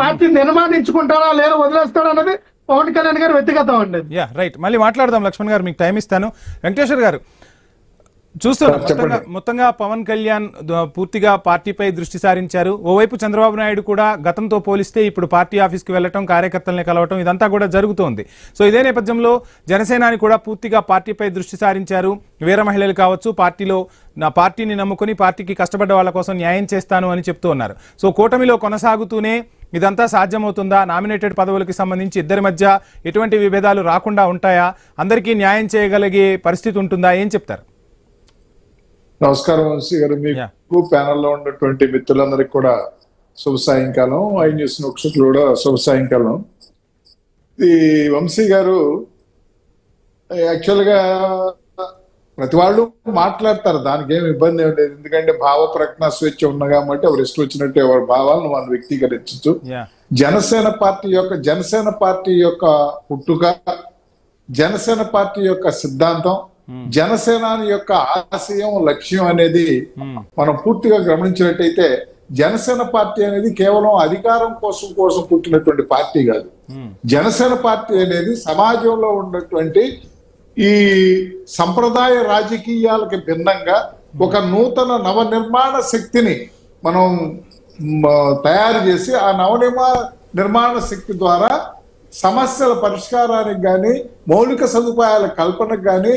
Party నిర్మాణించుకుంటారా లేదా వదిలేస్తాడా అన్నది పవన్ కళ్యాణ్ గారు వ్యక్తిగతం అండి. రైట్, మళ్ళీ మాట్లాడదాం. లక్ష్మణ్ గారు మీకు టైం ఇస్తాను. వెంకటేశ్వర్ గారు చూస్తున్నారు మొత్తంగా పవన్ కళ్యాణ్ పూర్తిగా పార్టీపై దృష్టి సారించారు. ఓవైపు చంద్రబాబు నాయుడు కూడా గతంతో పోలిస్తే ఇప్పుడు పార్టీ ఆఫీస్కి వెళ్లటం, కార్యకర్తల్ని కలవటం ఇదంతా కూడా జరుగుతోంది. సో ఇదే నేపథ్యంలో జనసేనాని కూడా పూర్తిగా పార్టీపై దృష్టి సారించారు. వీర మహిళలు కావచ్చు, పార్టీని నమ్ముకుని పార్టీకి కష్టపడ్డ వాళ్ళ కోసం న్యాయం చేస్తాను అని చెప్తూ ఉన్నారు. సో కూటమిలో కొనసాగుతూనే ఇదంతా సాధ్యమవుతుందా? నామినేటెడ్ పదవులకి సంబంధించి ఇద్దరి మధ్య ఎటువంటి విభేదాలు రాకుండా ఉంటాయా? అందరికీ న్యాయం చేయగలిగే పరిస్థితి ఉంటుందా? ఏం చెప్తారు? నమస్కారం వంశీ గారు, మీకు ప్యానల్లో ఉన్నటువంటి మిత్రులందరికీ కూడా శుభ సాయంకాలం. ఐ న్యూస్ నోక్షకులు కూడా శుభ సాయంకాలం. ఈ వంశీ గారు యాక్చువల్ గా ప్రతి వాళ్ళు మాట్లాడతారు, దానికి ఏమి ఇబ్బంది ఏం లేదు. ఎందుకంటే భావ ప్రకటన స్వేచ్ఛ ఉన్న కాబట్టి ఎవరు ఇష్టం వచ్చినట్టు ఎవరి భావాలను మనం వ్యక్తీకరించచ్చు. జనసేన పార్టీ యొక్క పుట్టుక, జనసేన పార్టీ యొక్క సిద్ధాంతం, జనసేనాని యొక్క ఆశయం, లక్ష్యం అనేది మనం పూర్తిగా గమనించినట్టయితే జనసేన పార్టీ అనేది కేవలం అధికారం కోసం పుట్టినటువంటి పార్టీ కాదు. జనసేన పార్టీ అనేది సమాజంలో ఉన్నటువంటి ఈ సంప్రదాయ రాజకీయాలకి భిన్నంగా ఒక నూతన నవనిర్మాణ శక్తిని మనం తయారు చేసి ఆ నిర్మాణ శక్తి ద్వారా సమస్యల పరిష్కారానికి కానీ, మౌలిక సదుపాయాల కల్పనకు కానీ,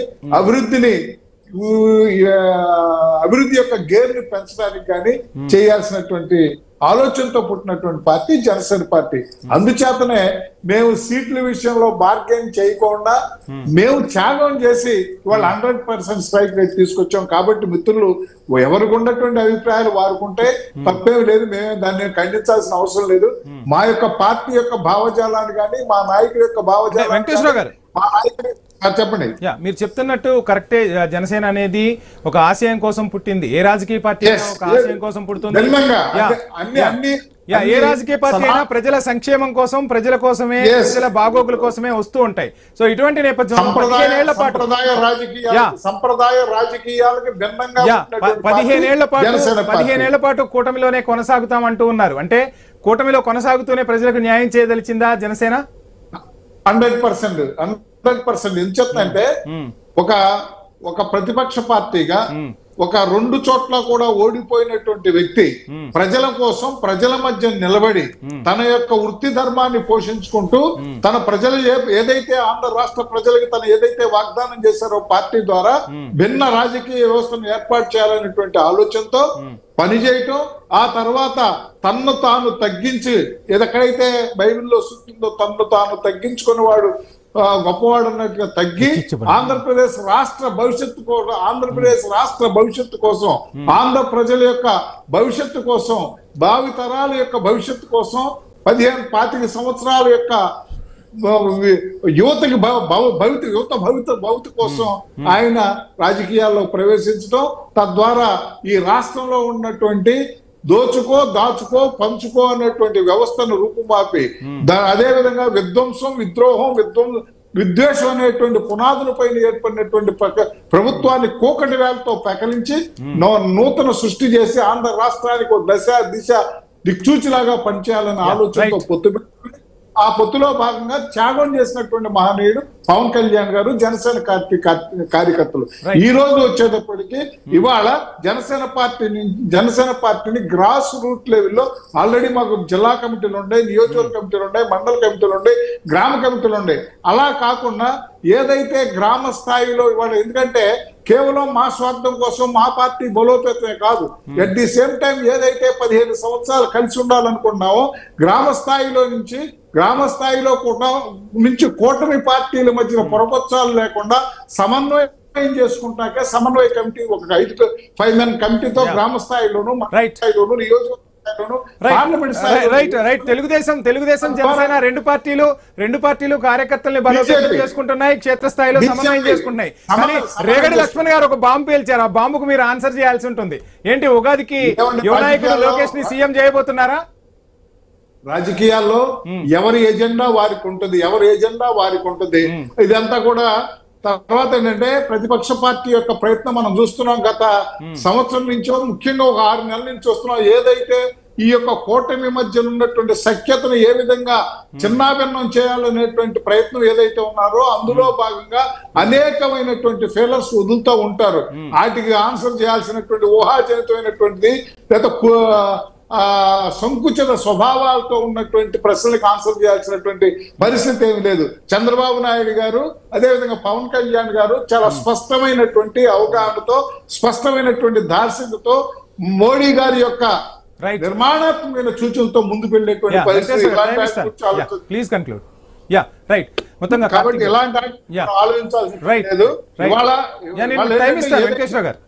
అభివృద్ధి యొక్క గేర్ని పెంచడానికి కానీ చేయాల్సినటువంటి ఆలోచనతో పుట్టినటువంటి పార్టీ జనసేన పార్టీ. అందుచేతనే మేము సీట్ల విషయంలో బార్గెన్ చేయకుండా మేము త్యాగం చేసి వాళ్ళు 100% స్ట్రైక్ రేట్ తీసుకొచ్చాం. కాబట్టి మిత్రులు ఎవరికి ఉన్నటువంటి అభిప్రాయాలు వారుకుంటే తప్పేమి లేదు, మేము దాన్ని ఖండించాల్సిన అవసరం లేదు. మా యొక్క పార్టీ యొక్క భావజాలాన్ని కానీ, మా నాయకుడి యొక్క భావజాలం, వెంకటేశ్వర గారు చెప్పండి. మీరు చెప్తున్నట్టు కరెక్టే. జనసేన అనేది ఒక ఆశయం కోసం పుట్టింది. ఏ రాజకీయ పార్టీ ఒక ఆశయం కోసం పుడుతుంది. ఏ రాజకీయ పార్టీ అయినా ప్రజల సంక్షేమం కోసం, ప్రజల కోసమే, ప్రజల బాగోగుల కోసమే వస్తూ ఉంటాయి. సో ఇటువంటి నేపథ్యంలో 15 ఏళ్ల పాటు కూటమిలోనే కొనసాగుతామంటూ ఉన్నారు. అంటే కూటమిలో కొనసాగుతూనే ప్రజలకు న్యాయం చేయదలిచిందా జనసేన? 100% ఏం చెప్తాంటే ఒక ప్రతిపక్ష పార్టీగా ఒక 2 చోట్ల కూడా ఓడిపోయినటువంటి వ్యక్తి ప్రజల కోసం, ప్రజల మధ్య నిలబడి తన యొక్క వృత్తి ధర్మాన్ని పోషించుకుంటూ తన ప్రజలు ఏదైతే ఆంధ్ర రాష్ట్ర ప్రజలకి తను ఏదైతే వాగ్దానం చేశారో పార్టీ ద్వారా భిన్న రాజకీయ వ్యవస్థను ఏర్పాటు చేయాలనేటువంటి ఆలోచనతో పనిచేయటం, ఆ తర్వాత తన్ను తాను తగ్గించి, ఎక్కడైతే బైబిల్లో సూచిందో తన్ను తాను తగ్గించుకుని వాడు గొప్పవాడు అన్నట్టుగా తగ్గి ఆంధ్రప్రదేశ్ రాష్ట్ర భవిష్యత్తు కోసం, ఆంధ్ర ప్రజల యొక్క భవిష్యత్తు కోసం, భావి తరాల యొక్క భవిష్యత్తు కోసం, 15-25 సంవత్సరాల యొక్క యువతకి భవిత కోసం ఆయన రాజకీయాల్లో ప్రవేశించడం, తద్వారా ఈ రాష్ట్రంలో ఉన్నటువంటి దోచుకో, దాచుకో, పంచుకో అన్నటువంటి వ్యవస్థను రూపుమాపి అదే విధంగా విధ్వంసం, విద్వేషం అనేటువంటి పునాదులపైన ఏర్పడినటువంటి ప్రభుత్వాన్ని కూకటి వేలతో పెకలించి నూతన సృష్టి చేసి ఆంధ్ర రాష్ట్రానికి ఒక దిశ దిక్సూచిలాగా పనిచేయాలనే ఆలోచనతో పొత్తుపెట్టుకుని ఆ పొత్తులో భాగంగా త్యాగం చేసినటువంటి మహనీయుడు పవన్ కళ్యాణ్ గారు, జనసేన కార్యకర్తలు. ఈ రోజు వచ్చేటప్పటికి ఇవాళ జనసేన పార్టీని గ్రాస్ రూట్ లెవెల్లో ఆల్రెడీ మాకు జిల్లా కమిటీలు ఉన్నాయి, నియోజకవర్గ కమిటీలు ఉన్నాయి, మండల కమిటీలు ఉన్నాయి, గ్రామ కమిటీలు ఉన్నాయి. అలా కాకుండా ఏదైతే గ్రామ స్థాయిలో ఇవాళ, ఎందుకంటే కేవలం మా స్వార్థం కోసం మా పార్టీ బలోపేతమే కాదు, అట్ ది సేమ్ టైం ఏదైతే 15 సంవత్సరాలు కలిసి ఉండాలనుకున్నామో గ్రామ స్థాయిలో కూటమి పార్టీల మధ్య పొరపచ్చాలు లేకుండా సమన్వయం చేసుకుంటాకే సమన్వయ కమిటీ ఒక 5 మెన్ కమిటీతో గ్రామ స్థాయిలోను, మండల స్థాయిలోను, నియోజకవర్గ తెలుగుదేశం జనసేన రెండు పార్టీలు కార్యకర్తల్ని బలోపేతం చేసుకుంటున్నాయి, క్షేత్రస్థాయిలో సమన్వయం చేసుకుంటున్నాయి. కానీ రేగడి లక్ష్మణ్ గారు ఒక బాంబు పేల్చారు. ఆ బాంబుకు మీరు ఆన్సర్ చేయాల్సి ఉంటుంది. ఏంటి, ఉగాదికి యువ నాయకుడు లోకేష్ ని సీఎం చేయబోతున్నారా? రాజకీయాల్లో ఎవరి ఎజెండా వారికి ఉంటుంది, ఇదంతా కూడా. తర్వాత ఏంటంటే ప్రతిపక్ష పార్టీ యొక్క ప్రయత్నం మనం చూస్తున్నాం. గత సంవత్సరం నుంచో, ముఖ్యంగా ఒక 6 నెలల నుంచి చూస్తున్నాం. ఏదైతే ఈ యొక్క కూటమి మధ్య ఉన్నటువంటి సఖ్యతను ఏ విధంగా చిన్నాభిన్నం చేయాలనేటువంటి ప్రయత్నం ఏదైతే ఉన్నారో అందులో భాగంగా అనేకమైనటువంటి ఫెయిలర్స్ వదులుతూ ఉంటారు. వాటికి ఆన్సర్ చేయాల్సినటువంటి ఊహాజనితమైనటువంటిది లేదా సంకుచిత స్వభావాలతో ఉన్నటువంటి ప్రశ్నలకు ఆన్సర్ చేయాల్సినటువంటి పరిస్థితి ఏమి లేదు. చంద్రబాబు నాయుడు గారు అదేవిధంగా పవన్ కళ్యాణ్ గారు చాలా స్పష్టమైనటువంటి అవగాహనతో స్పష్టమైనటువంటి దార్శనికతో మోడీ గారి యొక్క నిర్మాణాత్మకమైన సూచనలతో ముందుకు వెళ్ళేటువంటి పరిస్థితి. Please conclude. Yeah right. మొత్తంగా కాబట్టి ఇలాంటి ఆలోచించాల్సి లేదు. వెంకటేశ్వర గారు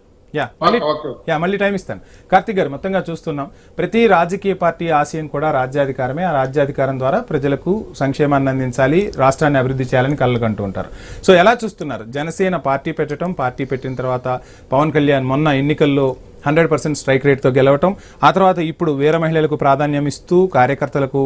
మళ్ళీ టైం ఇస్తాను. కార్తిక్ గారు, మొత్తంగా చూస్తున్నాం ప్రతి రాజకీయ పార్టీ ఆశయం కూడా రాజ్యాధికారమే. ఆ రాజ్యాధికారం ద్వారా ప్రజలకు సంక్షేమాన్ని అందించాలి, రాష్ట్రాన్ని అభివృద్ధి చేయాలని కళ్ళకంటూ ఉంటారు. సో ఎలా చూస్తున్నారు జనసేన పార్టీ పెట్టడం, పార్టీ పెట్టిన తర్వాత పవన్ కళ్యాణ్ మొన్న ఎన్నికల్లో 100% స్ట్రైక్ రేట్తో గెలవటం, ఆ తర్వాత ఇప్పుడు వీర మహిళలకు ప్రాధాన్యం ఇస్తూ కార్యకర్తలకు